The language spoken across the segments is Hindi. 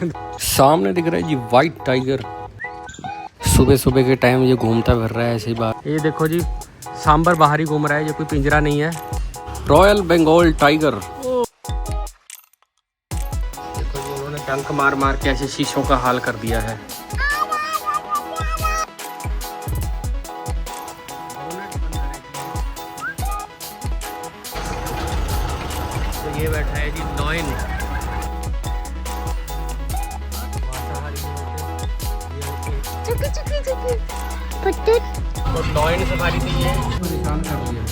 सामने दिख रहा है जी वाइट टाइगर। सुबह सुबह के टाइम ये घूमता फिर रहा है ऐसी बात। ये देखो जी सांबर बाहर ही घूम रहा है, ये कोई पिंजरा नहीं है। Royal Bengal tiger. देखो जी उन्होंने डंक मार मार के ऐसे शीशों का हाल कर दिया है। तो ये बैठा है जी नॉइन। तो नॉइन सफारी थी ये निशान कर दिया।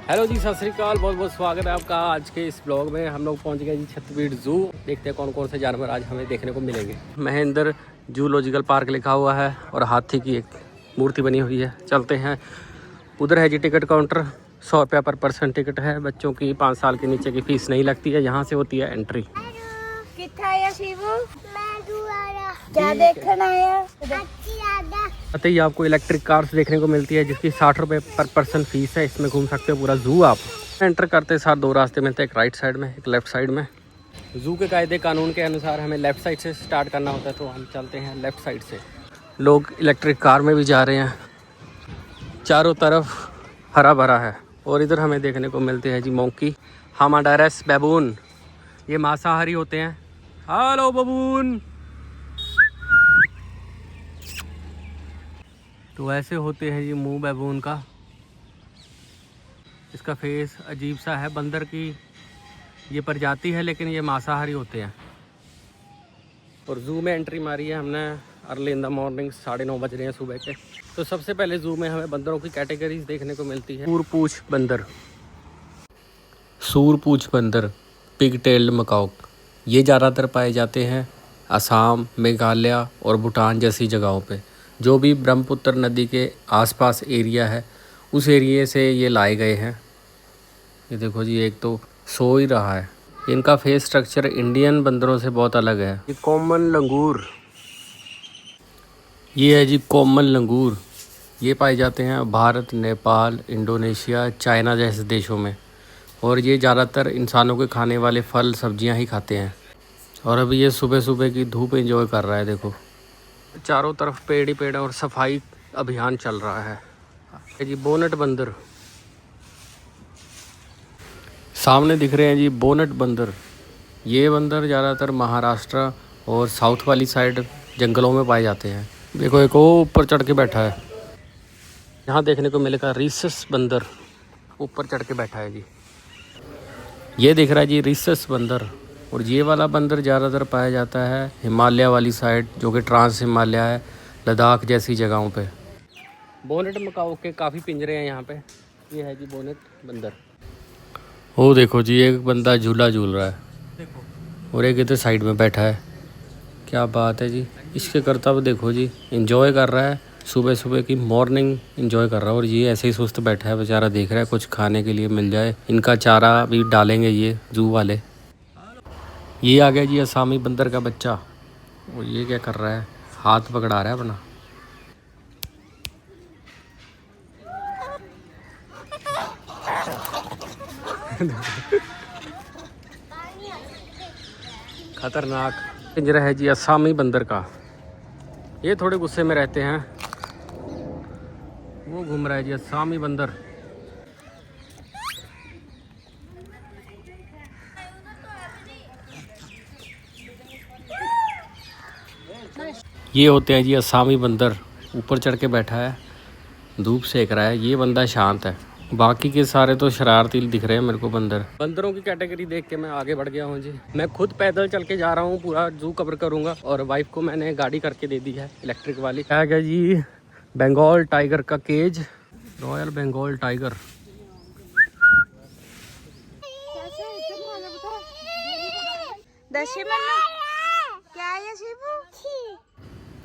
हेलो जी, सत श्री अकाल, बहुत बहुत स्वागत है आपका आज के इस ब्लॉग में। हम लोग पहुंच गए जी छतरपुर जू। देखते हैं कौन कौन से जानवर आज हमें देखने को मिलेंगे। महेंद्र जूलॉजिकल पार्क लिखा हुआ है और हाथी की एक मूर्ति बनी हुई है। चलते हैं, उधर है जी टिकट काउंटर। 100 रुपया पर पर्सन टिकट है। बच्चों की 5 साल के नीचे की फीस नहीं लगती है। यहाँ से होती है एंट्री। क्या देखना है? आते ही आपको इलेक्ट्रिक कार्स देखने को मिलती है जिसकी 60 रुपये पर पर्सन फीस है। इसमें घूम सकते हो पूरा जू आप। एंटर करते साथ 2 रास्ते मिलते हैं, एक राइट साइड में एक लेफ्ट साइड में। जू के कायदे कानून के अनुसार हमें लेफ्ट साइड से स्टार्ट करना होता है, तो हम चलते हैं लेफ्ट साइड से। लोग इलेक्ट्रिक कार में भी जा रहे हैं। चारों तरफ हरा भरा है। और इधर हमें देखने को मिलते हैं जी मोंकी, हामाडायरस बैबून। ये मांसाहारी होते हैं। हेलो बबून। तो ऐसे होते हैं ये मुंह बैबून का। इसका फेस अजीब सा है। बंदर की ये प्रजाति है लेकिन ये मांसाहारी होते हैं। और जू में एंट्री मारी है हमने अर्ली इन द मॉर्निंग, 9:30 बज रहे हैं सुबह के। तो सबसे पहले जू में हमें बंदरों की कैटेगरीज देखने को मिलती है। सूरपूछ बंदर, सूरपूछ बंदर, पिग टेल्ड मकाओ। ये ज़्यादातर पाए जाते हैं असम, मेघालय और भूटान जैसी जगहों पे। जो भी ब्रह्मपुत्र नदी के आसपास एरिया है उस एरिया से ये लाए गए हैं। ये देखो जी, एक तो सो ही रहा है। इनका फेस स्ट्रक्चर इंडियन बंदरों से बहुत अलग है। ये कॉमन लंगूर, ये है जी कॉमन लंगूर। ये पाए जाते हैं भारत, नेपाल, इंडोनेशिया, चाइना जैसे देशों में। और ये ज़्यादातर इंसानों के खाने वाले फल सब्जियां ही खाते हैं। और अभी ये सुबह सुबह की धूप एंजॉय कर रहा है। देखो चारों तरफ पेड़ ही पेड़ और सफाई अभियान चल रहा है। ये जी बोनट बंदर, सामने दिख रहे हैं जी बोनट बंदर। ये बंदर ज़्यादातर महाराष्ट्र और साउथ वाली साइड जंगलों में पाए जाते हैं। देखो एक वो ऊपर चढ़ के बैठा है। यहाँ देखने को मिलेगा रीसस बंदर, ऊपर चढ़ के बैठा है जी। ये दिख रहा है जी रीसस बंदर। और ये वाला बंदर ज़्यादातर पाया जाता है हिमालय वाली साइड, जो कि ट्रांस हिमालय है, लद्दाख जैसी जगहों पे। बोनेट मकाओ के काफ़ी पिंजरे हैं यहाँ पे। ये है जी बोनेट बंदर। वो देखो जी एक बंदा झूला झूल रहा है देखो, और एक इधर साइड में बैठा है। क्या बात है जी, इसके करतब देखो जी, इंजॉय कर रहा है। सुबह सुबह की मॉर्निंग इंजॉय कर रहा है। और ये ऐसे ही सुस्त बैठा है बेचारा, देख रहा है कुछ खाने के लिए मिल जाए। इनका चारा भी डालेंगे ये जू वाले। ये आ गया जी असामी बंदर का बच्चा। और ये क्या कर रहा है, हाथ पकड़ा रहा है अपना। खतरनाक पिंजरा है जी असामी बंदर का। ये थोड़े गुस्से में रहते हैं। वो घूम रहा है जी असामी बंदर। ये होते हैं जी असामी बंदर। ऊपर चढ़ के बैठा है, धूप सेक रहा है। ये बंदा शांत है, बाकी के सारे तो शरारती दिख रहे हैं मेरे को बंदर। बंदरों की कैटेगरी देख के मैं आगे बढ़ गया हूँ जी। मैं खुद पैदल चल के जा रहा हूँ, पूरा जू कवर करूँगा। और वाइफ को मैंने गाड़ी करके दे दी है इलेक्ट्रिक वाली। आ गया जी बंगाल टाइगर का केज, रॉयल बंगाल टाइगर।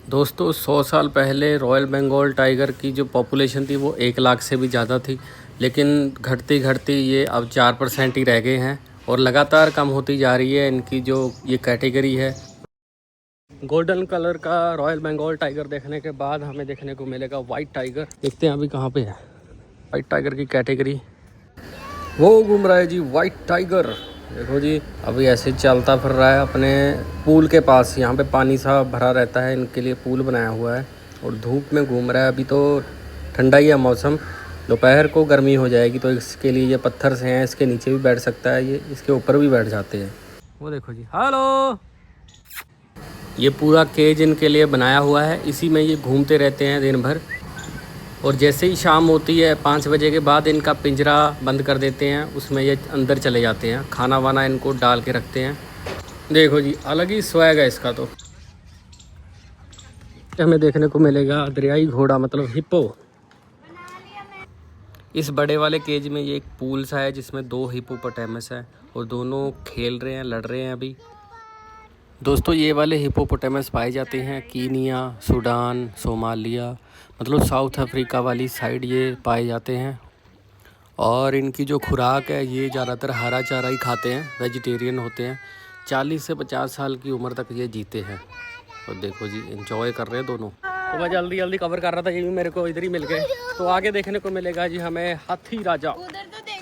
दोस्तों 100 साल पहले रॉयल बंगाल टाइगर की जो पॉपुलेशन थी वो 1 लाख से भी ज़्यादा थी। लेकिन घटती घटती ये अब 4% ही रह गए हैं। और लगातार कम होती जा रही है इनकी जो ये कैटेगरी है। गोल्डन कलर का रॉयल बंगाल टाइगर देखने के बाद हमें देखने को मिलेगा वाइट टाइगर। देखते हैं अभी कहाँ पे है वाइट टाइगर की कैटेगरी। वो घूम रहा है जी वाइट टाइगर। देखो जी, अभी ऐसे चलता फिर रहा है अपने पूल के पास। यहाँ पे पानी सा भरा रहता है, इनके लिए पूल बनाया हुआ है और धूप में घूम रहा है। अभी तो ठंडा ही है मौसम, दोपहर को गर्मी हो जाएगी तो इसके लिए ये पत्थर से हैं, इसके नीचे भी बैठ सकता है ये, इसके ऊपर भी बैठ जाते हैं। वो देखो जी, हेलो। ये पूरा केज इनके लिए बनाया हुआ है, इसी में ये घूमते रहते हैं दिन भर। और जैसे ही शाम होती है 5 बजे के बाद इनका पिंजरा बंद कर देते हैं, उसमें ये अंदर चले जाते हैं, खाना वाना इनको डाल के रखते हैं। देखो जी, अलग ही स्वैग है इसका। तो हमें देखने को मिलेगा दरियाई घोड़ा, मतलब हिप्पो। इस बड़े वाले केज में ये एक पूल सा है जिसमें 2 हिप्पोपोटामस है और दोनों खेल रहे हैं, लड़ रहे हैं अभी। दोस्तों, ये वाले हिप्पोपोटामस पाए जाते हैं कीनिया, सूडान, सोमालिया, मतलब साउथ अफ्रीका वाली साइड ये पाए जाते हैं। और इनकी जो खुराक है, ये ज़्यादातर हरा चारा ही खाते हैं, वेजिटेरियन होते हैं। 40 से 50 साल की उम्र तक ये जीते हैं। और देखो जी, एंजॉय कर रहे हैं दोनों। तो मैं जल्दी जल्दी कवर कर रहा था, ये भी मेरे को इधर ही मिल गए। तो आगे देखने को मिलेगा जी हमें हाथी राजा।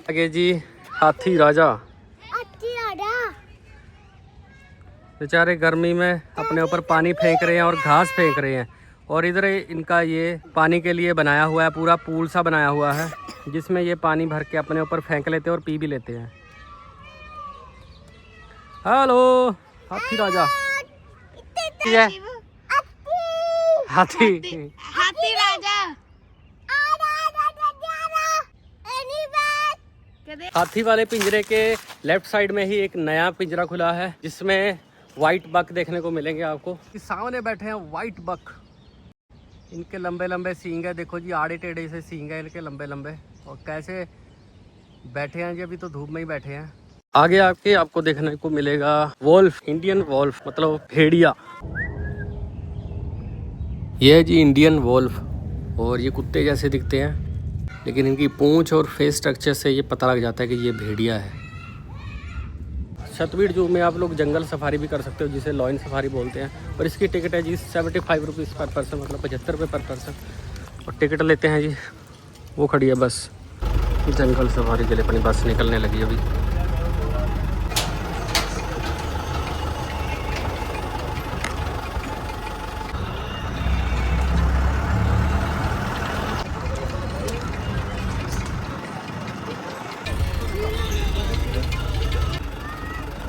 आगे जी हाथी राजा, बेचारे गर्मी में अपने ऊपर पानी फेंक रहे हैं और घास फेंक रहे हैं। और इधर इनका ये पानी के लिए बनाया हुआ है, पूरा पूल सा बनाया हुआ है जिसमें ये पानी भर के अपने ऊपर फेंक लेते हैं और पी भी लेते हैं। हेलो हाथी राजा। हाथी हाथी राजा। हाथी वाले पिंजरे के लेफ्ट साइड में ही एक नया पिंजरा खुला है जिसमें वाइट बक देखने को मिलेंगे आपको। इस सामने बैठे हैं वाइट बक, इनके लंबे लंबे सींग है। देखो जी, आड़े टेढ़े से सींग है इनके लंबे लंबे। और कैसे बैठे हैं जी, अभी तो धूप में ही बैठे हैं। आगे आके आपको देखने को मिलेगा वोल्फ, इंडियन वोल्फ, मतलब भेड़िया। ये है जी इंडियन वोल्फ। और ये कुत्ते जैसे दिखते हैं, लेकिन इनकी पूंछ और फेस स्ट्रक्चर से ये पता लग जाता है कि ये भेड़िया है। सतबीर जू में आप लोग जंगल सफारी भी कर सकते हो, जिसे लॉयन सफारी बोलते हैं। और इसकी टिकट है जी 75 रुपीज़ पर पर्सन, मतलब 75 रुपये पर पर्सन। और टिकट लेते हैं जी, वो खड़ी है बस जंगल सफारी के लिए, अपनी बस निकलने लगी अभी।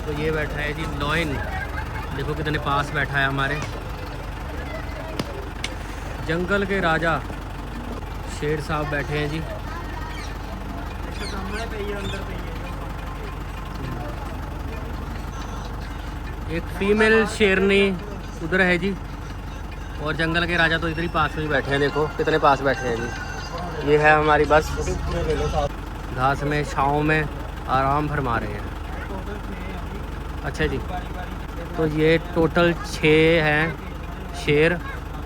तो ये बैठा है जी लॉयन, देखो कितने पास बैठा है हमारे। जंगल के राजा शेर साहब बैठे हैं जी। एक फीमेल शेरनी उधर है जी। और जंगल के राजा तो इधर ही पास में ही बैठे हैं, देखो कितने पास बैठे हैं जी। ये है हमारी बस, घास में छाँव में आराम फरमा रहे हैं। अच्छा जी, तो ये टोटल 6 हैं शेर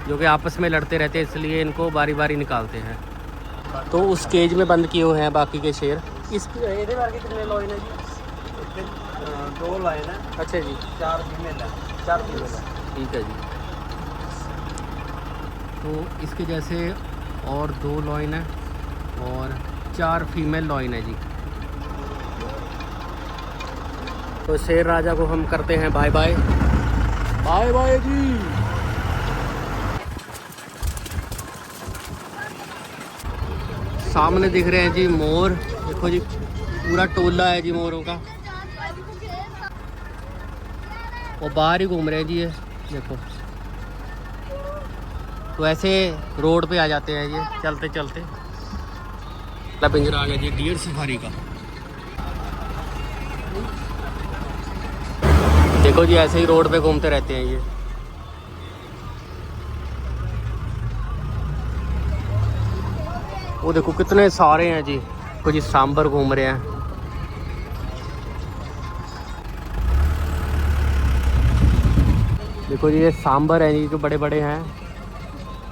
जो कि आपस में लड़ते रहते हैं, इसलिए इनको बारी बारी निकालते हैं। तो उस केज में बंद किए हुए हैं बाकी के शेर। इस कितने लॉयन है जी? 2 लाइन है। अच्छा जी, 4 फीमेल है। 4 फीमेल है, ठीक है जी। तो इसके जैसे और 2 लॉयन है और 4 फीमेल लॉयन है जी। तो शेर राजा को हम करते हैं बाय बाय। बाय बाय जी। सामने दिख रहे हैं जी मोर, देखो जी पूरा टोला है जी मोरों का। और बाहर ही घूम रहे हैं जी ये, देखो। तो ऐसे रोड पे आ जाते हैं ये चलते चलते। पिंजरा आ गया जी डियर सफारी का। देखो जी, ऐसे ही रोड पे घूमते रहते हैं ये। वो देखो कितने सारे हैं जी। कुछ सांबर घूम रहे हैं। देखो जी, ये सांबर हैं जी, जो बड़े बड़े हैं,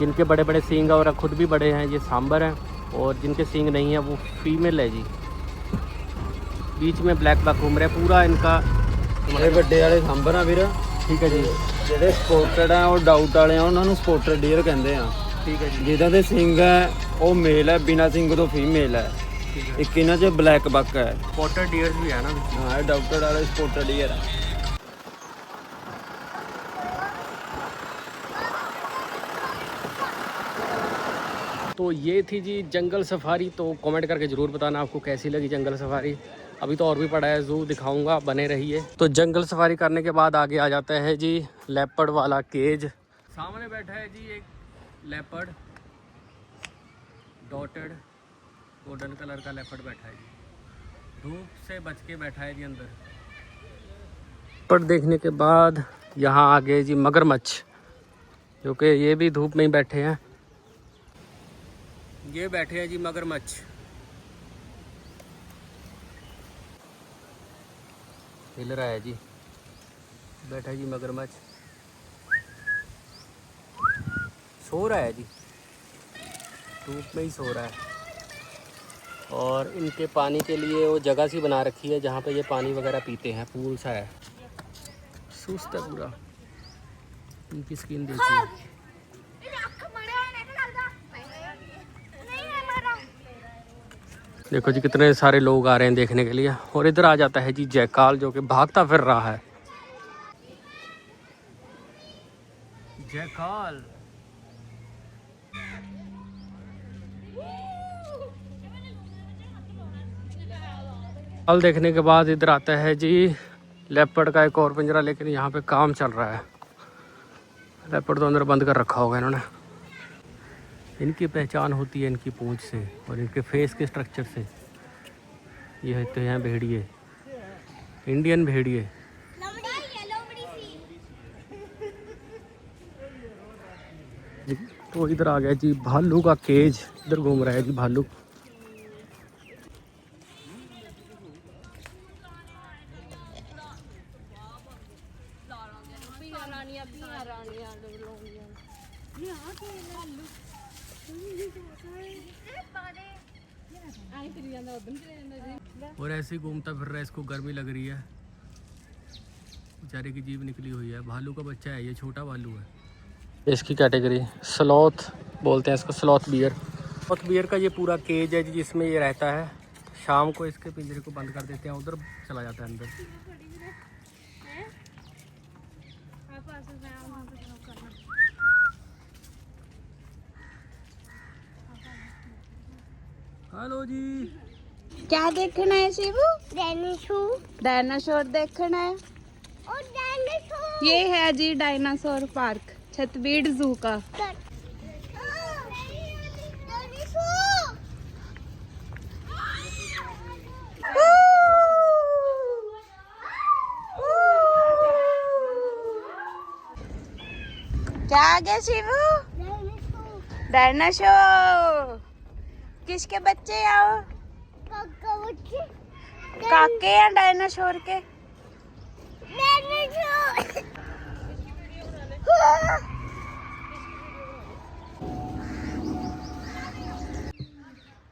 जिनके बड़े बड़े सींग और खुद भी बड़े हैं, ये सांबर हैं। और जिनके सींग नहीं है वो फीमेल है जी। बीच में ब्लैक बक घूम रहे हैं पूरा इनका। ਇਹ ਵੱਡੇ ਵਾਲੇ ਸਾਂਭਰ ਆ ਵੀਰ, ठीक है जी, ਜਿਹੜੇ ਸਪੋਰਟਡ ਆ ਉਹ ਡਾਊਟ ਵਾਲੇ ਆ, ਉਹਨਾਂ ਨੂੰ ਸਪੋਰਟਡ ਡੀਅਰ ਕਹਿੰਦੇ ਆ। ठीक है जी। ਜਿਹਦਾ ਦੇ ਸਿੰਗ ਹੈ ਉਹ ਮੇਲ ਹੈ, ਬਿਨਾ ਸਿੰਗ ਤੋਂ ਫੀਮੇਲ ਹੈ। ਇੱਕ ਇਹਨਾਂ 'ਚ ਬਲੈਕ ਬੱਕ ਹੈ। स्पॉटेड डियर्स भी है ना। ਹਾਂ ਇਹ ਡਾਕਟਰ ਵਾਲੇ ਸਪੋਰਟਡ ਡੀਅਰ ਆ। तो ये थी जी जंगल सफारी। तो कमेंट करके ज़रूर बताना आपको कैसी लगी जंगल सफारी। अभी तो और भी पड़ा है, ज़ू दिखाऊंगा, बने रहिए। तो जंगल सफारी करने के बाद आगे आ जाता है जी लेपर्ड वाला केज। सामने बैठा है जी एक लेपर्ड, डॉटेड गोल्डन कलर का लेपर्ड बैठा है जी। धूप से बच के बैठा है जी अंदर। लेपर्ड देखने के बाद यहाँ आ गए जी मगरमच्छ, जो कि ये भी धूप में ही बैठे हैं। ये बैठे हैं जी मगरमच्छ। हिल रहा है जी, बैठा है जी मगरमच्छ, सो रहा है जी, धूप में ही सो रहा है। और इनके पानी के लिए वो जगह सी बना रखी है जहाँ पे ये पानी वगैरह पीते हैं, पूल सा है। सुस्त है पूरा। इनकी स्किन देखिए। देखो जी कितने सारे लोग आ रहे हैं देखने के लिए। और इधर आ जाता है जी जयकाल, जो कि भागता फिर रहा है। जयकाल कल देखने के बाद इधर आता है जी लेपर्ड का एक और पिंजरा, लेकिन यहाँ पे काम चल रहा है। लेपर्ड तो अंदर बंद कर रखा होगा इन्होंने। इनकी पहचान होती है इनकी पूंछ से और इनके फेस के स्ट्रक्चर से। ये तो हैं भेड़िए, इंडियन भेड़िए। तो इधर आ गया जी भालू का केज, इधर घूम रहा है जी भालू। और ऐसे ही घूमता फिर रहा है, इसको गर्मी लग रही है, बेचारे की जीभ निकली हुई है। भालू का बच्चा है ये, छोटा भालू है। इसकी कैटेगरी स्लॉथ बोलते हैं इसको, स्लॉथ बियर। स्लॉथ बियर का ये पूरा केज है जिसमें ये रहता है। शाम को इसके पिंजरे को बंद कर देते हैं, उधर चला जाता है अंदर। हेलो जी, क्या देखना है शिवू? डायनासोर। डायनासोर देखना है। और डायनासोर ये है जी डायनासोर पार्क छतबीड़ जू का। क्या आ गया शिवू? डायनासोर। किसके बच्चे आओ? काके हैं डायनासोर के।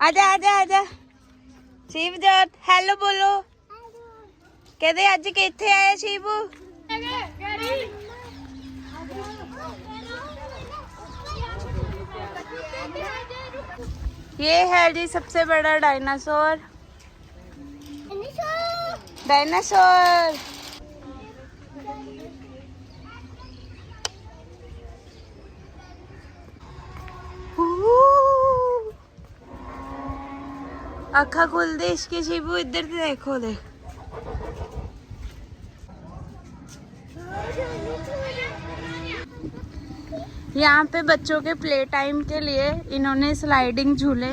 आजा आजा आजा शिवजोत, हेलो बोलो। कहते अज किथे आए शिवू? ये है जी सबसे बड़ा डायनासोर। डायनासोर अखा खोल दे इसके शिबू, इधर देखो दे। यहाँ पे बच्चों के प्ले टाइम के लिए इन्होंने स्लाइडिंग झूले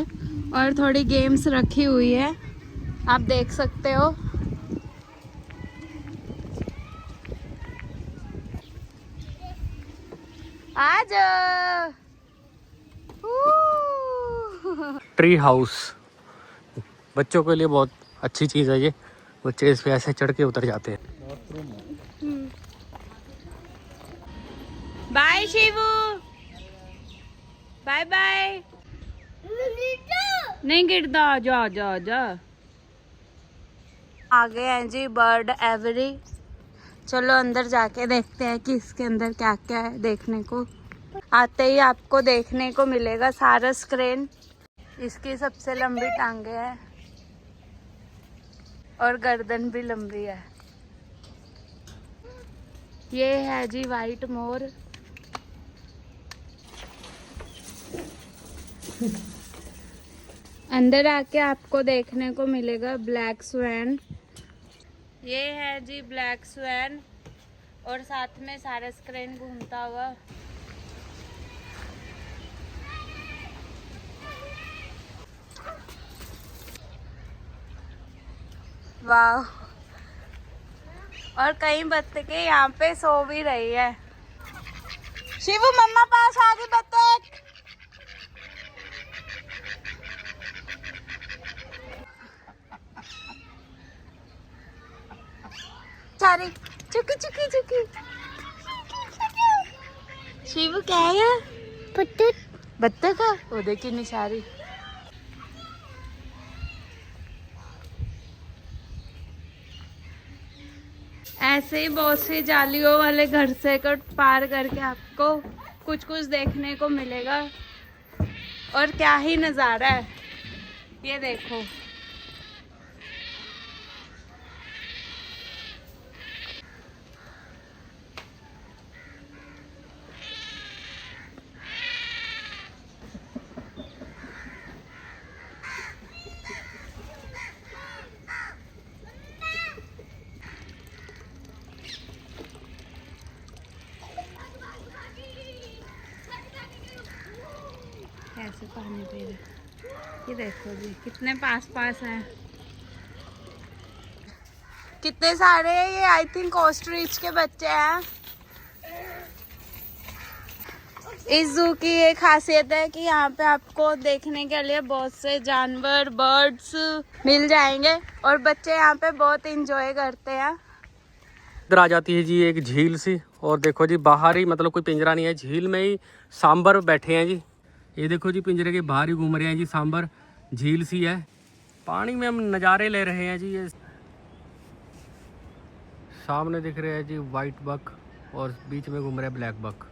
और थोड़ी गेम्स रखी हुई है, आप देख सकते हो। आ जाओ। ट्री हाउस बच्चों के लिए बहुत अच्छी चीज़ है ये। बच्चे इस पे ऐसे चढ़ के उतर जाते हैं। Bye Shivu, bye bye. नहीं गिरता, जा जा जा। आ गए हैं जी बर्ड एवरी। चलो अंदर जाके देखते हैं कि इसके अंदर क्या क्या है देखने को। आते ही आपको देखने को मिलेगा सारस क्रेन। इसकी सबसे लंबी टांगे हैं। और गर्दन भी लंबी है। ये है जी वाइट मोर। अंदर आके आपको देखने को मिलेगा ब्लैक स्वैन। ये है जी ब्लैक स्वैन और साथ में सारा स्क्रीन घूमता हुआ। वाह। और कई बत्तखें यहाँ पे सो भी रही है। शिवू मम्मा पास आ गई बत्तख। सारी चुकी चुकी चुकी। शिवू क्या है? बत्तख। बत्तख है वो, देखी निशारी। ऐसे ही बहुत सी जालियों वाले घर से को पार करके आपको कुछ कुछ देखने को मिलेगा। और क्या ही नज़ारा है, ये देखो। ऐसे पानी पी रहे, ये देखो जी कितने पास पास हैं। कितने सारे हैं ये। आई थिंक ऑस्ट्रिच के बच्चे हैं। इस जू की ये खासियत है कि यहाँ पे आपको देखने के लिए बहुत से जानवर, बर्ड्स मिल जाएंगे और बच्चे यहाँ पे बहुत इंजॉय करते हैं। इधर आ जाती है जी एक झील सी, और देखो जी बाहर ही, मतलब कोई पिंजरा नहीं है, झील में ही सांबर बैठे हैं जी। ये देखो जी पिंजरे के बाहर ही घूम रहे हैं जी सांबर। झील सी है, पानी में हम नज़ारे ले रहे हैं जी। ये सामने दिख रहे हैं जी वाइट बक और बीच में घूम रहे हैं ब्लैक बक।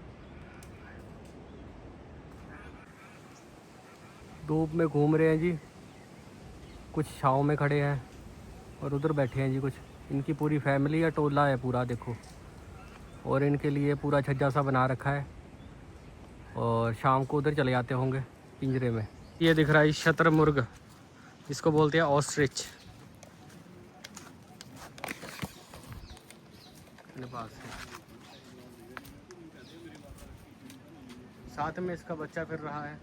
धूप में घूम रहे हैं जी, कुछ छाँव में खड़े हैं और उधर बैठे हैं जी कुछ। इनकी पूरी फैमिली या टोला है पूरा, देखो। और इनके लिए पूरा छज्जा सा बना रखा है और शाम को उधर चले जाते होंगे पिंजरे में। ये दिख रहा है शतरमुर्ग, जिसको बोलते हैं ऑस्ट्रिच। साथ में इसका बच्चा फिर रहा है।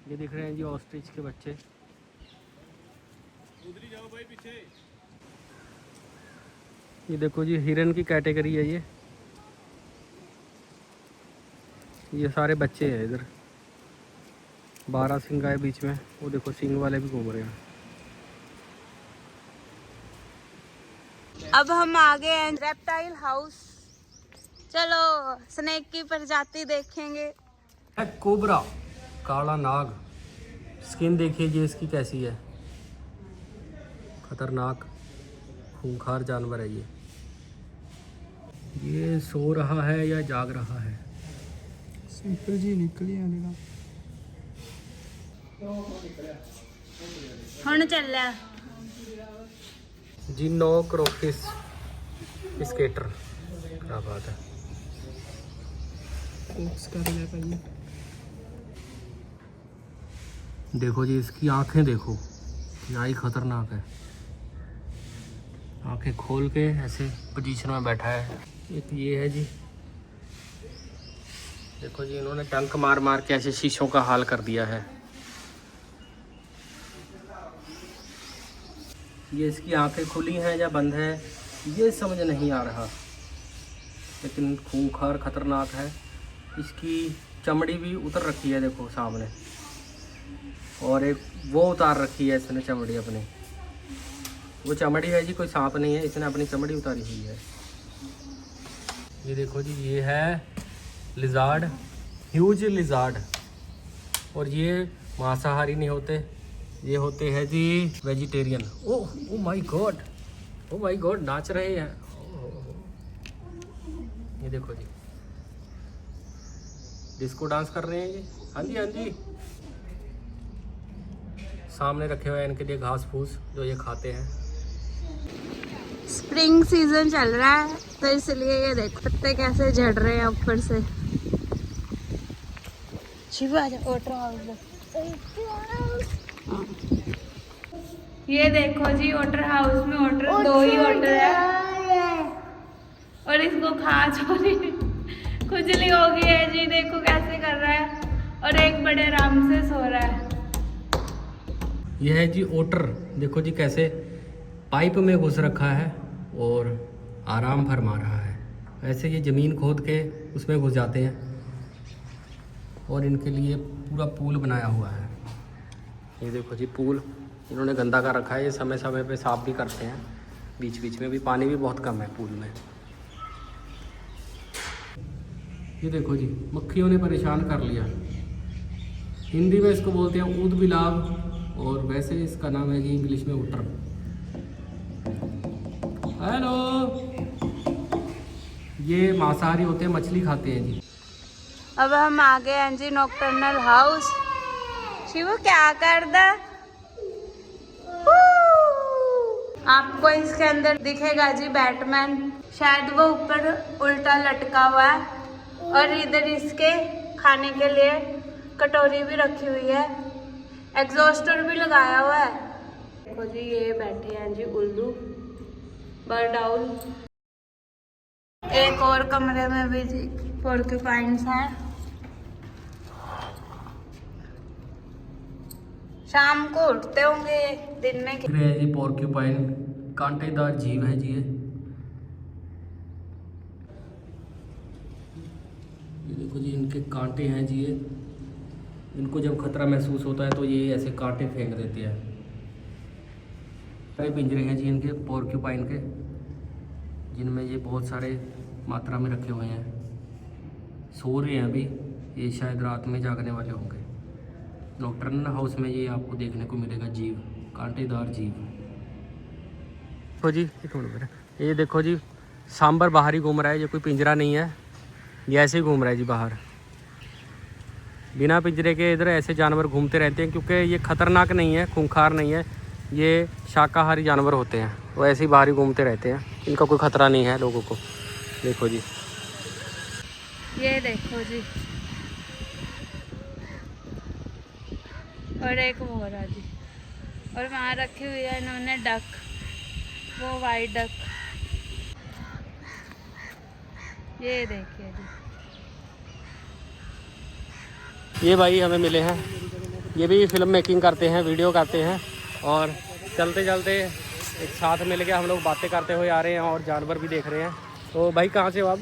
ये दिख रहे हैं जी ऑस्ट्रिच के बच्चे। उधर जाओ भाई पीछे। ये देखो जी हिरन की कैटेगरी है ये। ये सारे बच्चे हैं इधर। 12 सिंग है बीच में, वो देखो सिंग वाले भी घूम रहे हैं। अब हम आ गए हैं रेप्टाइल हाउस। चलो स्नेक की प्रजाति देखेंगे। कोबरा, काला नाग। स्किन देखिए जी इसकी कैसी है, खतरनाक खूंखार जानवर है ये। ये सो रहा है या जाग रहा है? सिंपल जी निकली आने हुण चलिया जी। नो क्रोफिस स्केटर, क्या बात है। देखो जी इसकी आंखें देखो, क्या ही खतरनाक है। आंखें खोल के ऐसे पोजीशन में बैठा है। एक ये है जी, देखो जी इन्होंने टंक मार मार के ऐसे शीशों का हाल कर दिया है। ये इसकी आंखें खुली हैं या बंद है ये समझ नहीं आ रहा, लेकिन खूंखार खतरनाक है। इसकी चमड़ी भी उतर रखी है, देखो सामने। और एक वो उतार रखी है इसने चमड़ी अपनी। वो चमड़ी है जी, कोई सांप नहीं है, इसने अपनी चमड़ी उतारी हुई है। ये देखो जी ये है लिजार्ड, ह्यूज लिजार्ड। और ये मांसाहारी नहीं होते, ये होते हैं जी vegetarian. Oh my god, oh my god, नाच रहे हैं। ये देखो जी डिस्को डांस कर रहे हैं ये। हाँ जी हाँ जी, सामने रखे हुए हैं इनके लिए घास फूस जो ये खाते हैं। स्प्रिंग सीजन चल रहा है तो इसलिए ये देखो पत्ते कैसे झड़ रहे हैं ऊपर से। शिव आ जा वाटर हाउस। ये देखो जी वाटर हाउस में वाटर 2 ही वाटर है और इसको खा छोड़ी खुजली हो गई है जी। देखो कैसे कर रहा है और एक बड़े आराम से सो रहा है। यह है जी ओटर, देखो जी कैसे पाइप में घुस रखा है और आराम फरमा रहा है। ऐसे ये ज़मीन खोद के उसमें घुस जाते हैं और इनके लिए पूरा पूल बनाया हुआ है। ये देखो जी पूल इन्होंने गंदा कर रखा है, ये समय समय पे साफ़ भी करते हैं, बीच बीच में भी। पानी भी बहुत कम है पूल में। ये देखो जी मक्खियों ने परेशान कर लिया। हिंदी में इसको बोलते हैं ऊद बिलाव और वैसे इसका नाम है जी इंग्लिश में ओटर। हेलो, ये मांसाहारी होते हैं, मछली खाते हैं जी। अब हम आ गए हैं जी नॉकटर्नल हाउस। शिवू क्या कर दा? आपको इसके अंदर दिखेगा जी बैटमैन, शायद वो ऊपर उल्टा लटका हुआ है और इधर इसके खाने के लिए कटोरी भी रखी हुई है, एग्जॉस्टर भी लगाया हुआ है। देखो जी ये बैठे हैं जी उल्लू, बर्ड आउल। एक और कमरे में भी जी पोर्क्यूपाइन्स हैं। शाम को उठते होंगे, दिन में दिख रहे हैं जी पोर्क्यूपाइन, कांटेदार जीव है जी ये देखो जी इनके कांटे हैं जी ये। इनको जब खतरा महसूस होता है तो ये ऐसे कांटे फेंक देते हैं। कई पिंजरे हैं जी इनके पोर्क्यूपाइन के, जिनमें ये बहुत सारे मात्रा में रखे हुए हैं। सो रहे हैं अभी, ये शायद रात में जागने वाले होंगे। नॉकटर्नल हाउस में ये आपको देखने को मिलेगा जीव, कांटेदार जीव। देखो जी एक मिनट, ये देखो जी सांबर बाहर ही घूम रहा है, ये कोई पिंजरा नहीं है, ये ऐसे ही घूम रहा है जी बाहर। बिना पिंजरे के इधर ऐसे जानवर घूमते रहते हैं क्योंकि ये खतरनाक नहीं है, खूंखार नहीं है, ये शाकाहारी जानवर होते हैं, वो ऐसे ही बाहर ही घूमते रहते हैं, इनका कोई खतरा नहीं है लोगों को। देखो जी ये देखो जी, और एक वो रहा जी, और वहाँ रखी हुई है इन्होंने डक, वो वाइट डक। ये देखिए जी, ये भाई हमें मिले हैं, ये भी फिल्म मेकिंग करते हैं, वीडियो करते हैं, और चलते चलते एक साथ मिल के हम लोग बातें करते हुए आ रहे हैं और जानवर भी देख रहे हैं। तो भाई कहाँ से हो आप?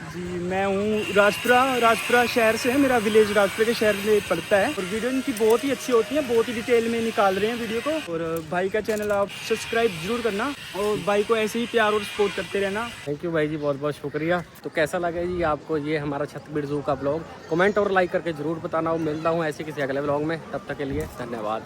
जी मैं हूँ राजपुरा शहर से है, मेरा विलेज राजपुरा के शहर में पड़ता है। और वीडियो इनकी बहुत ही अच्छी होती है, बहुत ही डिटेल में निकाल रहे हैं वीडियो को। और भाई का चैनल आप सब्सक्राइब जरूर करना और भाई को ऐसे ही प्यार और सपोर्ट करते रहना। थैंक यू भाई जी, बहुत बहुत शुक्रिया। तो कैसा लगा जी आपको ये हमारा छतबीड़ ज़ू का ब्लॉग? कमेंट और लाइक करके ज़रूर बताना। मिलता हूँ ऐसे किसी अगले ब्लॉग में, तब तक के लिए धन्यवाद।